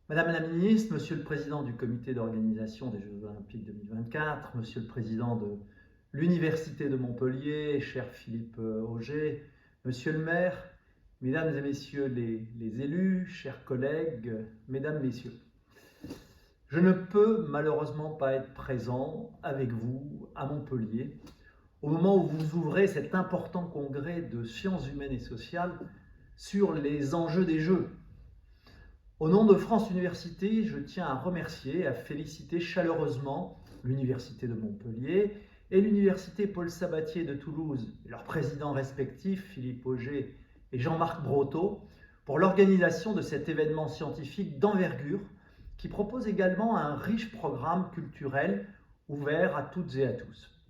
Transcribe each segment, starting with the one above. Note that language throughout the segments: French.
Madame la Ministre, Monsieur le Président du Comité d'organisation des Jeux Olympiques 2024, Monsieur le Président de l'Université de Montpellier, cher Philippe Auger, Monsieur le maire, Mesdames et Messieurs les élus, chers collègues, Mesdames, Messieurs, je ne peux malheureusement pas être présent avec vous à Montpellier au moment où vous ouvrez cet important congrès de sciences humaines et sociales sur les enjeux des Jeux. Au nom de France Université, je tiens à remercier et à féliciter chaleureusement l'Université de Montpellier et l'Université Paul Sabatier de Toulouse, et leurs présidents respectifs, Philippe Auger et Jean-Marc Brotteau, pour l'organisation de cet événement scientifique d'envergure qui propose également un riche programme culturel ouvert à toutes et à tous.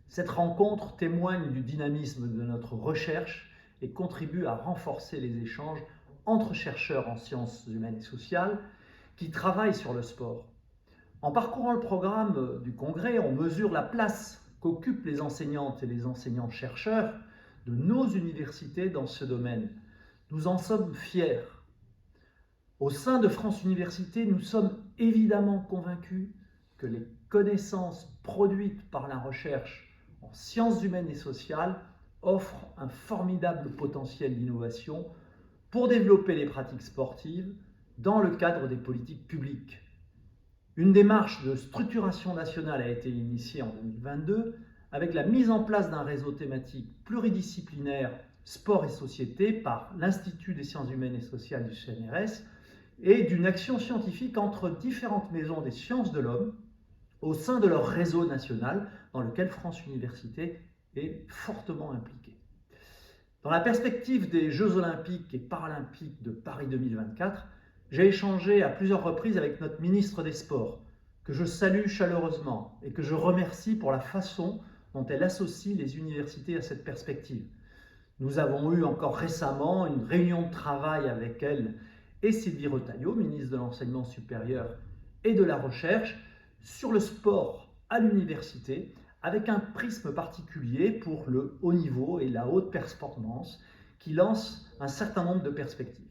Cette rencontre témoigne du dynamisme de notre recherche et contribue à renforcer les échanges entre chercheurs en sciences humaines et sociales qui travaillent sur le sport. En parcourant le programme du congrès, on mesure la place qu'occupent les enseignantes et les enseignants-chercheurs de nos universités dans ce domaine. Nous en sommes fiers. Au sein de France Université, nous sommes évidemment convaincus que les connaissances produites par la recherche en sciences humaines et sociales offrent un formidable potentiel d'innovation pour développer les pratiques sportives dans le cadre des politiques publiques. Une démarche de structuration nationale a été initiée en 2022 avec la mise en place d'un réseau thématique pluridisciplinaire sport et société par l'Institut des sciences humaines et sociales du CNRS et d'une action scientifique entre différentes maisons des sciences de l'homme au sein de leur réseau national dans lequel France Université est fortement impliquée. Dans la perspective des Jeux Olympiques et Paralympiques de Paris 2024, j'ai échangé à plusieurs reprises avec notre ministre des Sports, que je salue chaleureusement et que je remercie pour la façon dont elle associe les universités à cette perspective. Nous avons eu encore récemment une réunion de travail avec elle et Sylvie Retailleau, ministre de l'Enseignement supérieur et de la Recherche, sur le sport à l'université, avec un prisme particulier pour le haut niveau et la haute performance qui lance un certain nombre de perspectives.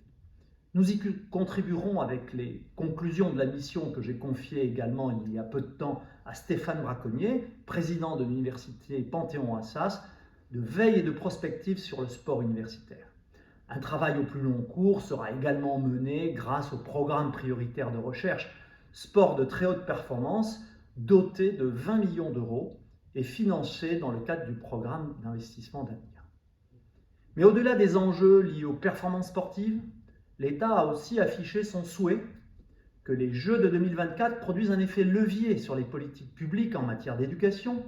Nous y contribuerons avec les conclusions de la mission que j'ai confiée également il y a peu de temps à Stéphane Braconnier, président de l'université Panthéon-Assas, de veille et de prospective sur le sport universitaire. Un travail au plus long cours sera également mené grâce au programme prioritaire de recherche Sport de très haute performance, doté de 20 millions d'euros et financé dans le cadre du programme d'investissement d'avenir. Mais au-delà des enjeux liés aux performances sportives, l'État a aussi affiché son souhait que les Jeux de 2024 produisent un effet levier sur les politiques publiques en matière d'éducation,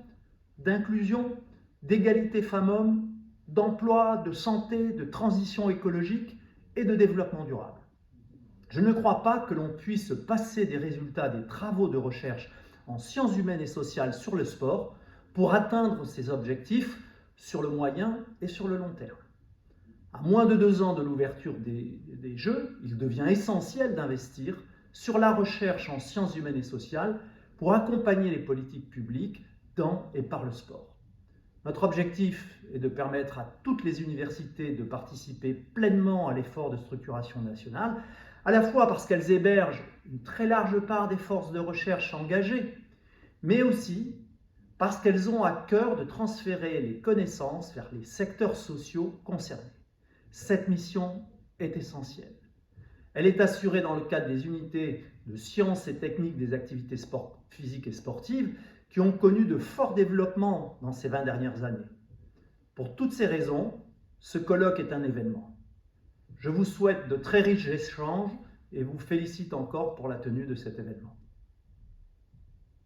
d'inclusion, d'égalité femmes-hommes, d'emploi, de santé, de transition écologique et de développement durable. Je ne crois pas que l'on puisse passer des résultats des travaux de recherche en sciences humaines et sociales sur le sport pour atteindre ces objectifs sur le moyen et sur le long terme. À moins de 2 ans de l'ouverture des Jeux, il devient essentiel d'investir sur la recherche en sciences humaines et sociales pour accompagner les politiques publiques dans et par le sport. Notre objectif est de permettre à toutes les universités de participer pleinement à l'effort de structuration nationale, à la fois parce qu'elles hébergent une très large part des forces de recherche engagées, mais aussi parce qu'elles ont à cœur de transférer les connaissances vers les secteurs sociaux concernés. Cette mission est essentielle. Elle est assurée dans le cadre des unités de sciences et techniques des activités physiques et sportives qui ont connu de forts développements dans ces 20 dernières années. Pour toutes ces raisons, ce colloque est un événement. Je vous souhaite de très riches échanges et vous félicite encore pour la tenue de cet événement.